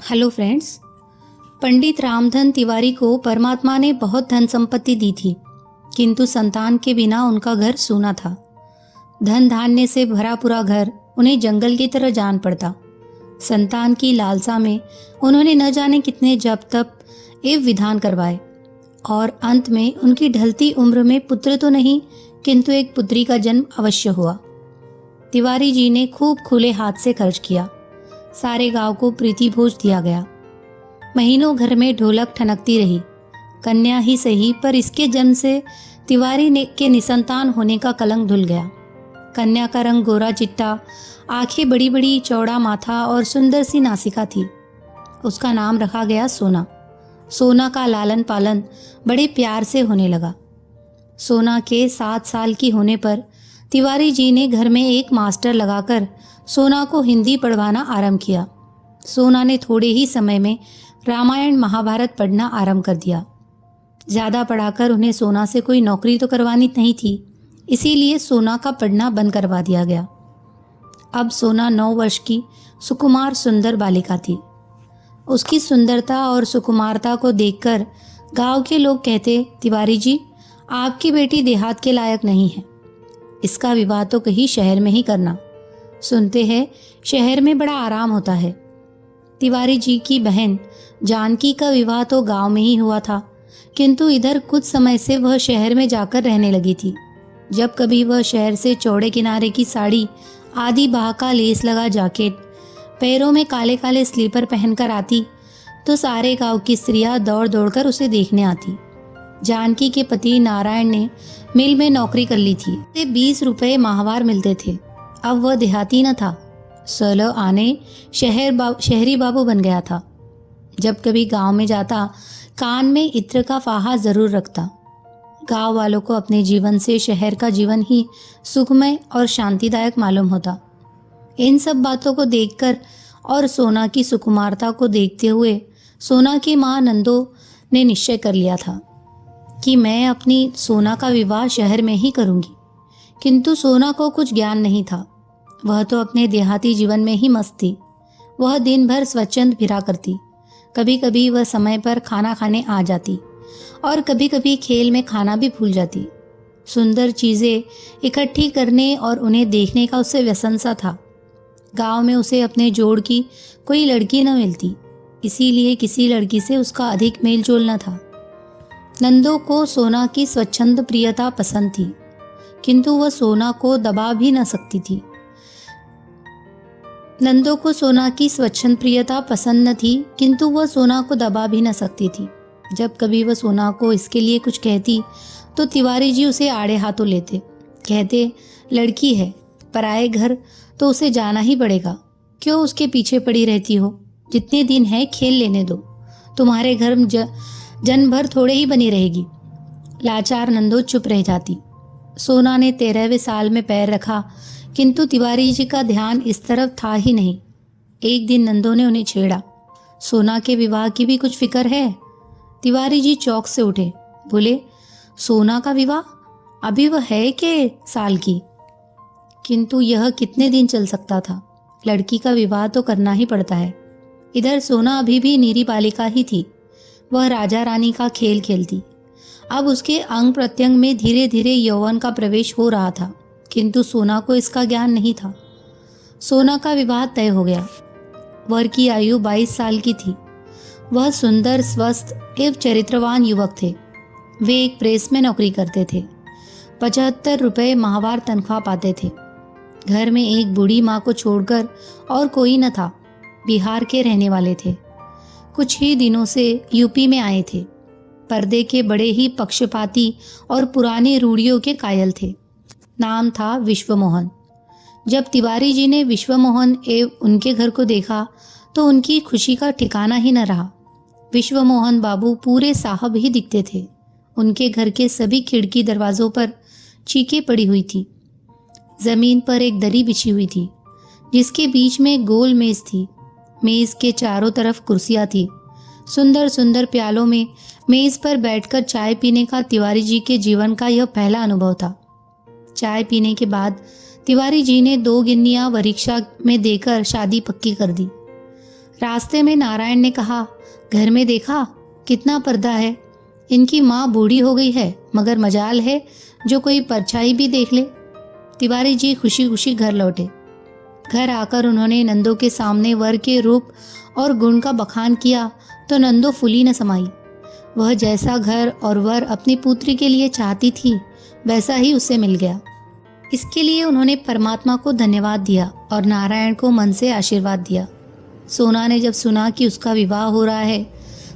Hello friends. Pandit Ramdhan Tiwari को परमात्मा ने बहुत धन संपत्ति दी थी, किंतु संतान के बिना उनका घर सूना था। धन धान्य से भरा पूरा घर उन्हें जंगल की तरह जान पड़ता। संतान की लालसा में उन्होंने न जाने कितने जप तप एवं विधान करवाए और अंत में उनकी ढलती उम्र में पुत्र तो नहीं किंतु एक पुत्री का जन्म अवश्य हुआ। तिवारी जी ने खूब खुले हाथ से खर्च किया। सारे गांव को प्रीति भोज दिया गया। महीनों घर में ढोलक ठनकती रही। कन्या ही सही पर इसके जन्म से तिवारी ने के निसंतान होने का कलंक धुल गया। कन्या का रंग गोरा चिट्टा, आंखें बड़ी बड़ी, चौड़ा माथा और सुंदर सी नासिका थी। उसका नाम रखा गया सोना। सोना का लालन पालन बड़े प्यार से होने लगा। सोना के 7 साल की होने पर तिवारी जी ने घर में एक मास्टर लगाकर सोना को हिंदी पढ़वाना आरंभ किया। सोना ने थोड़े ही समय में रामायण महाभारत पढ़ना आरंभ कर दिया। ज़्यादा पढ़ाकर उन्हें सोना से कोई नौकरी तो करवानी नहीं थी, इसीलिए सोना का पढ़ना बंद करवा दिया गया। अब सोना 9 वर्ष की सुकुमार सुंदर बालिका थी। उसकी सुंदरता और सुकुमारता को देखकर गांव के लोग कहते, तिवारी जी, आपकी बेटी देहात के लायक नहीं है, इसका विवाह तो कहीं शहर में ही करना। सुनते हैं शहर में बड़ा आराम होता है। तिवारी जी की बहन जानकी का विवाह तो गांव में ही हुआ था, किंतु इधर कुछ समय से वह शहर में जाकर रहने लगी थी। जब कभी वह शहर से चौड़े किनारे की साड़ी, आधी बाह का लेस लगा जैकेट, पैरों में काले काले स्लीपर पहनकर आती तो सारे गांव की स्त्रियां दौड़ दौड़कर उसे देखने आती। जानकी के पति नारायण ने मिल में नौकरी कर ली थी। 20 रुपए माहवार मिलते थे। अब वह देहाती न था, सोलह आने शहरी बाबू बन गया था। जब कभी गांव में जाता कान में इत्र का फाहा जरूर रखता। गांव वालों को अपने जीवन से शहर का जीवन ही सुखमय और शांतिदायक मालूम होता। इन सब बातों को देखकर और सोना की सुकुमारता को देखते हुए सोना की माँ नंदो ने निश्चय कर लिया था कि मैं अपनी सोना का विवाह शहर में ही करूंगी। किंतु सोना को कुछ ज्ञान नहीं था। वह तो अपने देहाती जीवन में ही मस्त थी। वह दिन भर स्वच्छंद फिरा करती। कभी कभी वह समय पर खाना खाने आ जाती और कभी कभी खेल में खाना भी भूल जाती। सुंदर चीज़ें इकट्ठी करने और उन्हें देखने का उसे व्यसन सा था। गांव में उसे अपने जोड़ की कोई लड़की न मिलती, इसीलिए किसी लड़की से उसका अधिक मेल जोल न था। नंदो को सोना की स्वच्छंद प्रियता पसंद थी, किंतु वह सोना को दबा भी न सकती थी। नंदो को सोना की स्वच्छंद प्रियता पसंद न थी, किंतु वह सोना को दबा भी न सकती थी। जब कभी वह सोना को इसके लिए कुछ कहती तो तिवारी जी उसे आड़े हाथों लेते। कहते, लड़की है, पराए घर तो उसे जाना ही पड़ेगा। क्यों उसके पीछे पड़ी रहती हो? जितने दिन है खेल लेने दो, तुम्हारे घर जन भर थोड़े ही बनी रहेगी। लाचार नंदो चुप रह जाती। सोना ने 13वें साल में पैर रखा, किंतु तिवारी जी का ध्यान इस तरफ था ही नहीं। एक दिन नंदो ने उन्हें छेड़ा, सोना के विवाह की भी कुछ फिक्र है? तिवारी जी चौक से उठे, बोले, सोना का विवाह? अभी वह है के साल की? किंतु यह कितने दिन चल सकता था? लड़की का विवाह तो करना ही पड़ता है। इधर सोना अभी भी नीरी बालिका ही थी। वह राजा रानी का खेल खेलती। अब उसके अंग प्रत्यंग में धीरे धीरे यौवन का प्रवेश हो रहा था, किंतु सोना को इसका ज्ञान नहीं था। सोना का विवाह तय हो गया। वर की आयु 22 साल की थी। वह सुंदर, स्वस्थ एवं चरित्रवान युवक थे। वे एक प्रेस में नौकरी करते थे। 75 रुपए माहवार तनख्वाह पाते थे। घर में एक बूढ़ी माँ को छोड़कर और कोई न था। बिहार के रहने वाले थे। कुछ ही दिनों से यूपी में आए थे। पर्दे के बड़े ही पक्षपाती और पुरानी रूढ़ियों के कायल थे। नाम था विश्वमोहन। जब तिवारी जी ने विश्वमोहन एवं उनके घर को देखा तो उनकी खुशी का ठिकाना ही न रहा। विश्वमोहन बाबू पूरे साहब ही दिखते थे। उनके घर के सभी खिड़की दरवाजों पर चीखें पड़ी हुई थी। जमीन पर एक दरी बिछी हुई थी, जिसके बीच में गोल मेज थी। मेज के चारों तरफ कुर्सियां थी। सुंदर सुंदर प्यालों में मेज पर बैठकर चाय पीने का तिवारी जी के जीवन का यह पहला अनुभव था। चाय पीने के बाद तिवारी जी ने 2 गिन्नियां वरीक्षा में देकर शादी पक्की कर दी। रास्ते में नारायण ने कहा, घर में देखा कितना पर्दा है। इनकी माँ बूढ़ी हो गई है, मगर मजाल है जो कोई परछाई भी देख ले। तिवारी जी खुशी खुशी घर लौटे। घर आकर उन्होंने नंदो के सामने वर के रूप और गुण का बखान किया तो नंदो फूली न समाई। वह जैसा घर और वर अपनी पुत्री के लिए चाहती थी वैसा ही उसे मिल गया। इसके लिए उन्होंने परमात्मा को धन्यवाद दिया और नारायण को मन से आशीर्वाद दिया। सोना ने जब सुना कि उसका विवाह हो रहा है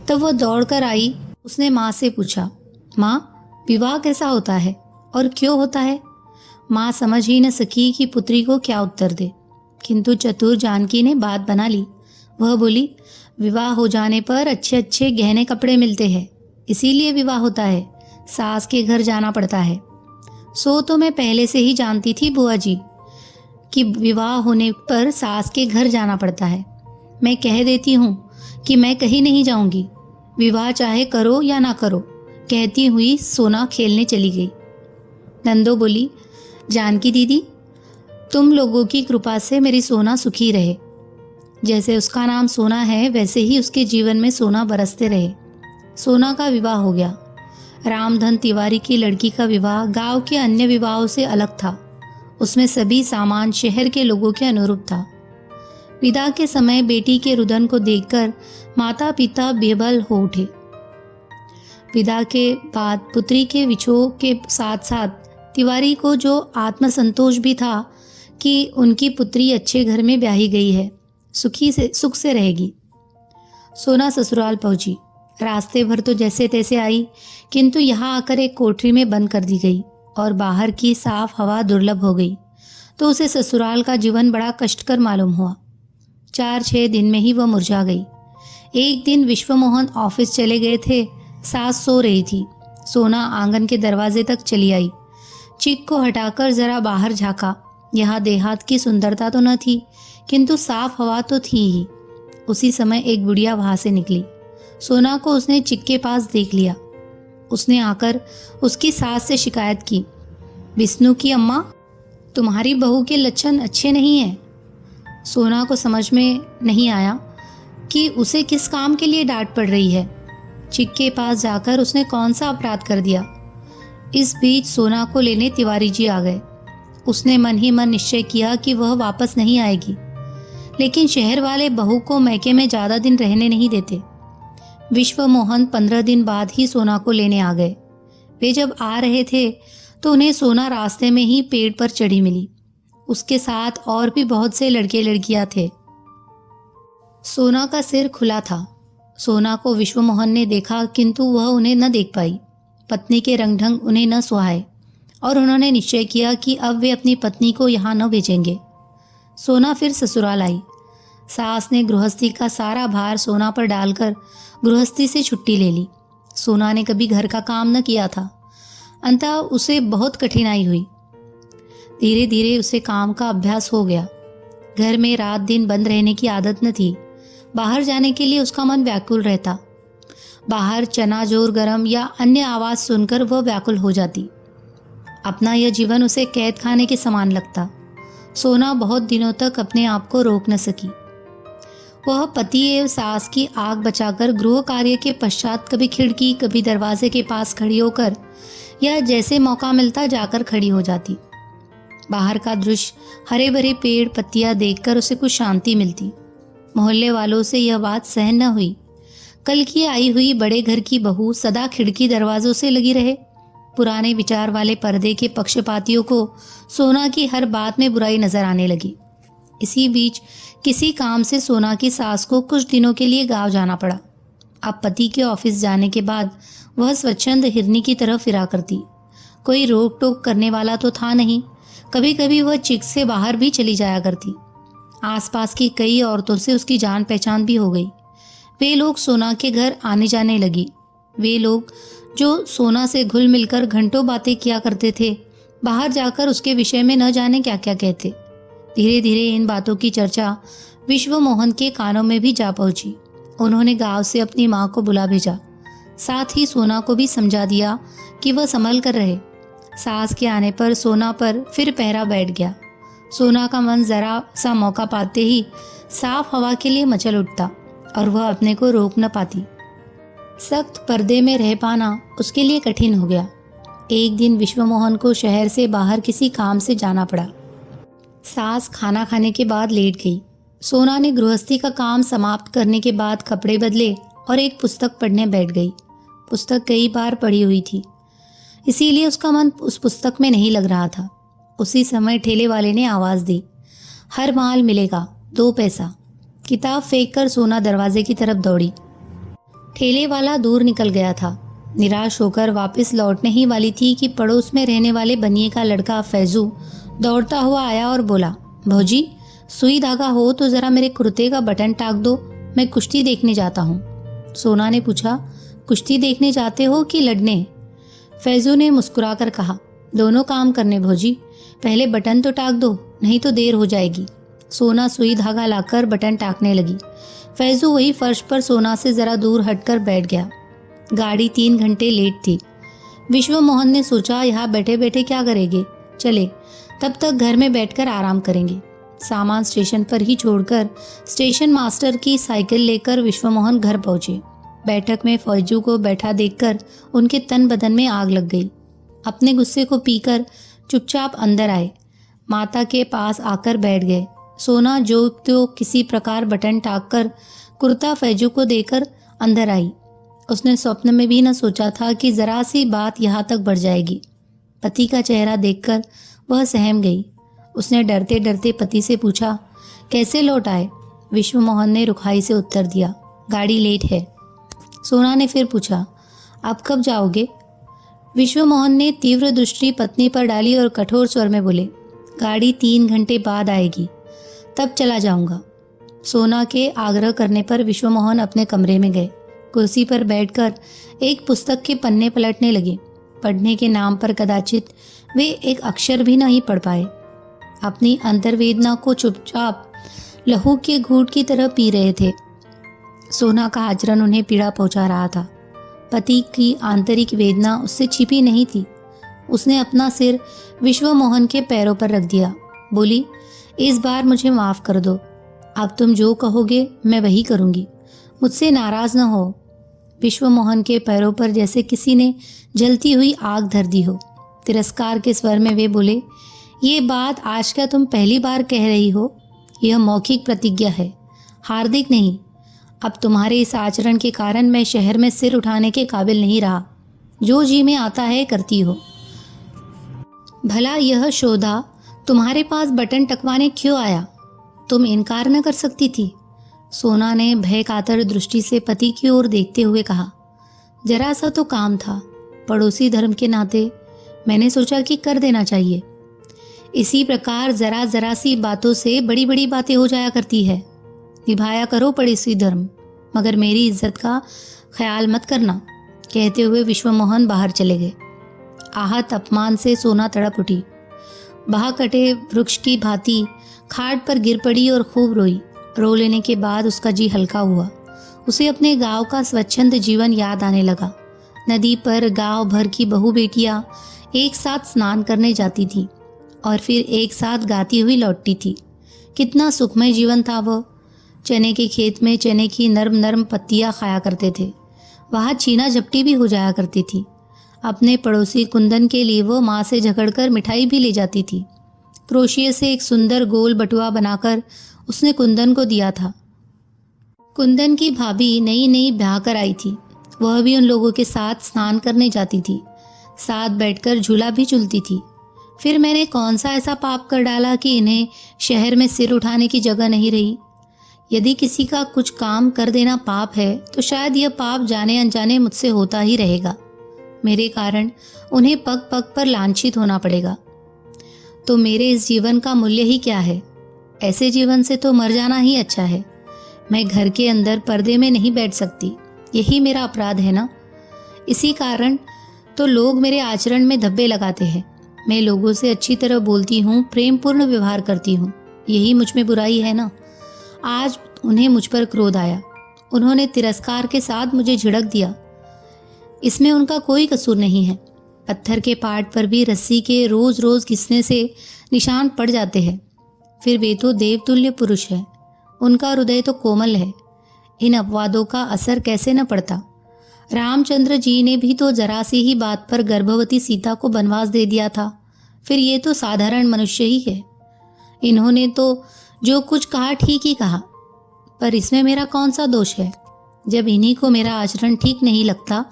तब वह दौड़कर आई। उसने माँ से पूछा, माँ, विवाह कैसा होता है और क्यों होता है? माँ समझ ही न सकी कि पुत्री को क्या उत्तर दे, किंतु चतुर जानकी ने बात बना ली। वह बोली, विवाह हो जाने पर अच्छे अच्छे गहने कपड़े मिलते हैं, इसीलिए विवाह होता है। सास के घर जाना पड़ता है। सो तो मैं पहले से ही जानती थी बुआ जी कि विवाह होने पर सास के घर जाना पड़ता है। मैं कह देती हूँ कि मैं कहीं नहीं जाऊंगी, विवाह चाहे करो या ना करो, कहती हुई सोना खेलने चली गई। नंदो बोली, जानकी दीदी, तुम लोगों की कृपा से मेरी सोना सुखी रहे। जैसे उसका नाम सोना है वैसे ही उसके जीवन में सोना बरसते रहे। सोना का विवाह हो गया। रामधन तिवारी की लड़की का विवाह गांव के अन्य विवाहों से अलग था। उसमें सभी सामान शहर के लोगों के अनुरूप था। विदा के समय बेटी के रुदन को देखकर माता पिता बेबल हो उठे। विदा के बाद पुत्री के विछोह के साथ साथ तिवारी को जो आत्मसंतोष भी था कि उनकी पुत्री अच्छे घर में ब्याही गई है, सुख से रहेगी। सोना ससुराल पहुंची। रास्ते भर तो जैसे तैसे आई, किंतु यहाँ आकर एक कोठरी में बंद कर दी गई और बाहर की साफ हवा दुर्लभ हो गई तो उसे ससुराल का जीवन बड़ा कष्टकर मालूम हुआ। 4-6 दिन में ही वह मुरझा गई। एक दिन विश्वमोहन ऑफिस चले गए थे। सास सो रही थी। सोना आंगन के दरवाजे तक चली आई। चिक को हटाकर जरा बाहर झांका। यहाँ देहात की सुंदरता तो न थी, किंतु साफ हवा तो थी ही। उसी समय एक बुढ़िया वहां से निकली। सोना को उसने चिक के पास देख लिया। उसने आकर उसकी सास से शिकायत की, विष्णु की अम्मा, तुम्हारी बहू के लक्षण अच्छे नहीं हैं। सोना को समझ में नहीं आया कि उसे किस काम के लिए डांट पड़ रही है। चिक के पास जाकर उसने कौन सा अपराध कर दिया। इस बीच सोना को लेने तिवारी जी आ गए। उसने मन ही मन निश्चय किया कि वह वापस नहीं आएगी, लेकिन शहर वाले बहू को मैके में ज्यादा दिन रहने नहीं देते। विश्वमोहन 15 दिन बाद ही सोना को लेने आ गए। वे जब आ रहे थे तो उन्हें सोना रास्ते में ही पेड़ पर चढ़ी मिली। उसके साथ और भी बहुत से लड़के लड़कियां थे। सोना का सिर खुला था। सोना को विश्वमोहन ने देखा, किंतु वह उन्हें न देख पाई। पत्नी के रंग ढंग उन्हें न सुहाए और उन्होंने निश्चय किया कि अब वे अपनी पत्नी को यहाँ न भेजेंगे। सोना फिर ससुराल आई। सास ने गृहस्थी का सारा भार सोना पर डालकर गृहस्थी से छुट्टी ले ली। सोना ने कभी घर का काम न किया था। अंततः उसे बहुत कठिनाई हुई। धीरे धीरे उसे काम का अभ्यास हो गया। घर में रात दिन बंद रहने की आदत न थी। बाहर जाने के लिए उसका मन व्याकुल रहता। बाहर चना जोर गरम या अन्य आवाज सुनकर वह व्याकुल हो जाती। अपना यह जीवन उसे कैद खाने के समान लगता। सोना बहुत दिनों तक अपने आप को रोक न सकी। वह पति एवं सास की आग बचाकर गृह कार्य के पश्चात कभी खिड़की कभी दरवाजे के पास खड़ी होकर या जैसे मौका मिलता जाकर खड़ी हो जाती। बाहर का दृश्य, हरे भरे पेड़ पत्तियां देखकर उसे कुछ शांति मिलती। मोहल्ले वालों से यह बात सहन न हुई। कल की आई हुई बड़े घर की बहू सदा खिड़की दरवाजों से लगी रहे। पुराने विचार वाले पर्दे के पक्षपातियों को सोना की हर बात में बुराई नजर आने लगी। इसी बीच किसी काम से सोना की सास को कुछ दिनों के लिए गांव जाना पड़ा। अब पति के ऑफिस जाने के बाद वह स्वच्छंद हिरनी की तरह फिरा करती। कोई रोक टोक करने वाला तो था नहीं। कभी कभी वह चिक से बाहर भी चली जाया करती। आसपास की कई औरतों से उसकी जान पहचान भी हो गई। वे लोग सोना के घर आने जाने लगी। वे लोग जो सोना से घुल मिलकर घंटों बातें किया करते थे, बाहर जाकर उसके विषय में न जाने क्या क्या कहते। धीरे धीरे इन बातों की चर्चा विश्वमोहन के कानों में भी जा पहुंची। उन्होंने गांव से अपनी माँ को बुला भेजा। साथ ही सोना को भी समझा दिया कि वह संभल कर रहे। सास के आने पर सोना पर फिर पहरा बैठ गया। सोना का मन जरा सा मौका पाते ही साफ हवा के लिए मचल उठता और वह अपने को रोक न पाती। सख्त पर्दे में रह पाना उसके लिए कठिन हो गया। एक दिन विश्वमोहन को शहर से बाहर किसी काम से जाना पड़ा। सास खाना खाने के बाद लेट गई। सोना ने गृहस्थी का काम समाप्त करने के बाद कपड़े बदले और एक पुस्तक पढ़ने बैठ गई। पुस्तक कई बार पढ़ी हुई थी, इसीलिए उसका मन उस पुस्तक में नहीं लग रहा था। उसी समय ठेले वाले ने आवाज़ दी, हर माल मिलेगा, 2 पैसा। किताब फेंककर सोना दरवाजे की तरफ दौड़ी। ठेले वाला दूर निकल गया था। निराश होकर वापस लौटने ही वाली थी कि पड़ोस में रहने वाले बनिए का लड़का फैजू दौड़ता हुआ आया और बोला, भौजी सुई धागा हो तो ज़रा मेरे कुर्ते का बटन टाक दो, मैं कुश्ती देखने जाता हूँ। सोना ने पूछा, कुश्ती देखने जाते हो कि लड़ने? फैजू ने मुस्कुराकर कहा, दोनों काम करने भौजी, पहले बटन तो टाक दो, नहीं तो देर हो जाएगी। सोना सुई धागा लाकर बटन टाकने लगी। फैजू वही फर्श पर सोना से ज़रा दूर हटकर बैठ गया। गाड़ी 3 घंटे लेट थी। विश्वमोहन ने सोचा, यहाँ बैठे बैठे क्या करेंगे, चले तब तक घर में बैठकर आराम करेंगे। सामान स्टेशन पर ही छोड़कर स्टेशन मास्टर की साइकिल लेकर विश्वमोहन घर पहुंचे। बैठक में फौजू को बैठा देखकर उनके तन बदन में आग लग गई। अपने गुस्से को पीकर चुपचाप अंदर आए, माता के पास आकर बैठ गए। सोना जो तो किसी प्रकार बटन टाक कर कुर्ता फैजू को देकर अंदर आई। उसने स्वप्न में भी न सोचा था कि जरा सी बात यहाँ तक बढ़ जाएगी। पति का चेहरा देखकर वह सहम गई। उसने डरते डरते पति से पूछा, कैसे लौट आए? विश्वमोहन ने रुखाई से उत्तर दिया, गाड़ी लेट है। सोना ने फिर पूछा, आप कब जाओगे? विश्वमोहन ने तीव्र दृष्टि पत्नी पर डाली और कठोर स्वर में बोले, गाड़ी 3 घंटे बाद आएगी, तब चला जाऊंगा। सोना के आग्रह करने पर विश्वमोहन अपने कमरे में गए। कुर्सी पर बैठकर एक पुस्तक के पन्ने पलटने लगे। पढ़ने के नाम पर कदाचित वे एक अक्षर भी नहीं पढ़ पाए। अपनी अंतर्वेदना को चुपचाप लहू के घूंट की तरह पी रहे थे। सोना का आचरण उन्हें पीड़ा पहुंचा रहा था। पति की आंतरिक वेदना उससे छिपी नहीं थी। उसने अपना सिर विश्वमोहन के पैरों पर रख दिया। बोली, इस बार मुझे माफ कर दो। अब तुम जो कहोगे मैं वही करूंगी, मुझसे नाराज न हो। विश्वमोहन के पैरों पर जैसे किसी ने जलती हुई आग धर दी हो। तिरस्कार के स्वर में वे बोले, ये बात आज क्या तुम पहली बार कह रही हो? यह मौखिक प्रतिज्ञा है, हार्दिक नहीं। अब तुम्हारे इस आचरण के कारण मैं शहर में सिर उठाने के काबिल नहीं रहा। जो जी में आता है करती हो। भला यह शोधा तुम्हारे पास बटन टकवाने क्यों आया? तुम इनकार न कर सकती थी। सोना ने भय कातर दृष्टि से पति की ओर देखते हुए कहा, जरा सा तो काम था, पड़ोसी धर्म के नाते मैंने सोचा कि कर देना चाहिए। इसी प्रकार जरा जरा सी बातों से बड़ी बड़ी बातें हो जाया करती है। निभाया करो पड़ोसी धर्म, मगर मेरी इज्जत का ख्याल मत करना। कहते हुए विश्वमोहन बाहर चले गए। आहत अपमान से सोना तड़प उठी। बाह कटे वृक्ष की भांति खाट पर गिर पड़ी और खूब रोई। रो लेने के बाद उसका जी हल्का हुआ। उसे अपने गांव का स्वच्छंद जीवन याद आने लगा। नदी पर गांव भर की बहू बेटियां एक साथ स्नान करने जाती थी और फिर एक साथ गाती हुई लौटती थी। कितना सुखमय जीवन था वह। चने के खेत में चने की नरम नरम पत्तियां खाया करते थे। वहाँ छीना झपटी भी हो जाया करती थी। अपने पड़ोसी कुंदन के लिए वो माँ से झगड़कर मिठाई भी ले जाती थी। क्रोशिये से एक सुंदर गोल बटुआ बनाकर उसने कुंदन को दिया था। कुंदन की भाभी नई नई ब्याह कर आई थी। वह भी उन लोगों के साथ स्नान करने जाती थी, साथ बैठकर झूला भी झूलती थी। फिर मैंने कौन सा ऐसा पाप कर डाला कि इन्हें शहर में सिर उठाने की जगह नहीं रही। यदि किसी का कुछ काम कर देना पाप है तो शायद यह पाप जाने अनजाने मुझसे होता ही रहेगा। मेरे कारण उन्हें पग पग पर लांछित होना पड़ेगा। तो मेरे इस जीवन का मूल्य ही क्या है? ऐसे जीवन से तो मर जाना ही अच्छा है। मैं घर के अंदर पर्दे में नहीं बैठ सकती, यही मेरा अपराध है ना। इसी कारण तो लोग मेरे आचरण में धब्बे लगाते हैं। मैं लोगों से अच्छी तरह बोलती हूँ, प्रेमपूर्ण व्यवहार करती हूँ, यही मुझ में बुराई है ना। आज उन्हें मुझ पर क्रोध आया। उन्होंने तिरस्कार के साथ मुझे झिड़क दिया। इसमें उनका कोई कसूर नहीं है। पत्थर के पाट पर भी रस्सी के रोज रोज घिसने से निशान पड़ जाते हैं। फिर वे तो देवतुल्य पुरुष हैं। उनका हृदय तो कोमल है, इन अपवादों का असर कैसे न पड़ता। रामचंद्र जी ने भी तो जरा सी ही बात पर गर्भवती सीता को वनवास दे दिया था, फिर ये तो साधारण मनुष्य ही है। इन्होंने तो जो कुछ कहा ठीक ही कहा, पर इसमें मेरा कौन सा दोष है। जब इन्हीं को मेरा आचरण ठीक नहीं लगता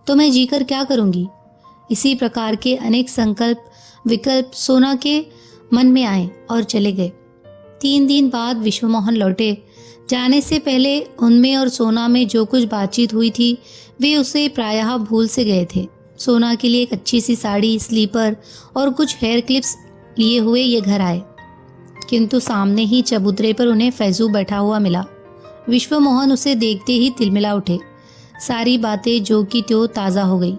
तो मैं जीकर क्या करूंगी। इसी प्रकार के अनेक संकल्प विकल्प सोना के मन में आए और चले गए। 3 दिन बाद विश्वमोहन लौटे। जाने से पहले उनमें और सोना में जो कुछ बातचीत हुई थी वे उसे प्रायः भूल से गए थे। सोना के लिए एक अच्छी सी साड़ी, स्लीपर और कुछ हेयर क्लिप्स लिए हुए ये घर आए, किंतु सामने ही चबूतरे पर उन्हें फैजू बैठा हुआ मिला। विश्वमोहन उसे देखते ही तिलमिला उठे। सारी बातें जो की त्यों ताज़ा हो गई।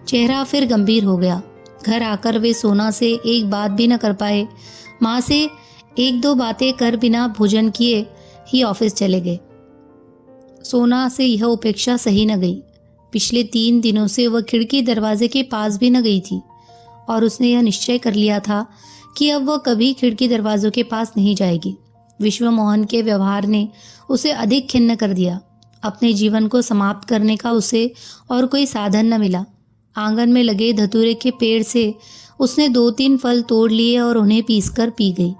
चेहरा फिर गंभीर हो गया। घर आकर वे सोना से एक बात भी न कर पाए। माँ से 1-2 बातें कर बिना भोजन किए ही ऑफिस चले गए। सोना से यह उपेक्षा सही न गई। पिछले 3 दिनों से वह खिड़की दरवाजे के पास भी न गई थी और उसने यह निश्चय कर लिया था कि अब वह कभी खिड़की दरवाजों के पास नहीं जाएगी। विश्वमोहन के व्यवहार ने उसे अधिक खिन्न कर दिया। अपने जीवन को समाप्त करने का उसे और कोई साधन न मिला। आंगन में लगे धतूरे के पेड़ से उसने 2-3 फल तोड़ लिए और उन्हें पीसकर पी गई।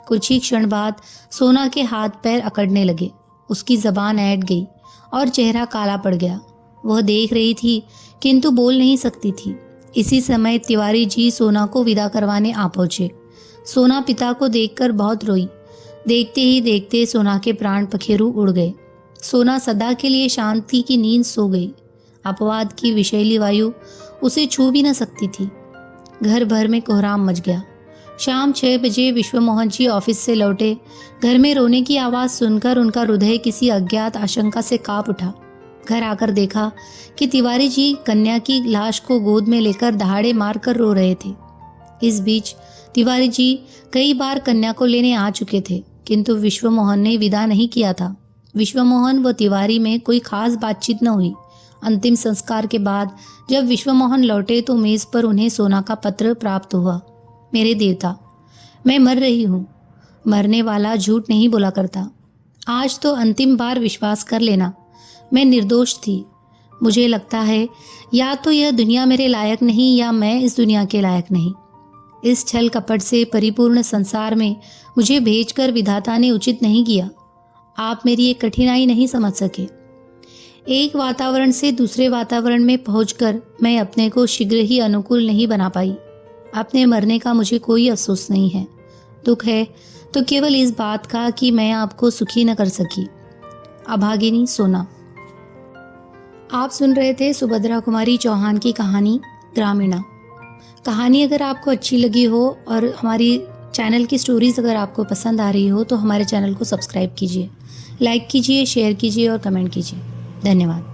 कुछ ही क्षण बाद सोना के हाथ पैर अकड़ने लगे। उसकी जबान ऐंठ गई और चेहरा काला पड़ गया। वह देख रही थी किंतु बोल नहीं सकती थी। इसी समय तिवारी जी सोना को विदा करवाने आ पहुंचे। सोना पिता को देखकर बहुत रोई। देखते ही देखते सोना के प्राण पखेरु उड़ गए। सोना सदा के लिए शांति की नींद सो गई। अपवाद की विषैली वायु उसे छू भी न सकती थी। घर भर में कोहराम मच गया। शाम 6 बजे विश्वमोहन जी ऑफिस से लौटे। घर में रोने की आवाज़ सुनकर उनका हृदय किसी अज्ञात आशंका से कांप उठा। घर आकर देखा कि तिवारी जी कन्या की लाश को गोद में लेकर दहाड़े मारकर रो रहे थे। इस बीच तिवारी जी कई बार कन्या को लेने आ चुके थे, किंतु विश्वमोहन ने विदा नहीं किया था। विश्वमोहन व तिवारी में कोई खास बातचीत न हुई। अंतिम संस्कार के बाद जब विश्वमोहन लौटे तो मेज पर उन्हें सोना का पत्र प्राप्त हुआ। मेरे देवता, मैं मर रही हूँ। मरने वाला झूठ नहीं बोला करता। आज तो अंतिम बार विश्वास कर लेना, मैं निर्दोष थी। मुझे लगता है या तो यह दुनिया मेरे लायक नहीं या मैं इस दुनिया के लायक नहीं। इस छल कपट से परिपूर्ण संसार में मुझे भेजकर विधाता ने उचित नहीं किया। आप मेरी एक कठिनाई नहीं समझ सके। एक वातावरण से दूसरे वातावरण में पहुंचकर मैं अपने को शीघ्र ही अनुकूल नहीं बना पाई। अपने मरने का मुझे कोई अफसोस नहीं है। दुख है तो केवल इस बात का कि मैं आपको सुखी न कर सकी। अभागिनी सोना। आप सुन रहे थे सुभद्रा कुमारी चौहान की कहानी ग्रामीणा। कहानी अगर आपको अच्छी लगी हो और हमारी चैनल की स्टोरीज अगर आपको पसंद आ रही हो तो हमारे चैनल को सब्सक्राइब कीजिए, लाइक कीजिए, शेयर कीजिए और कमेंट कीजिए। धन्यवाद।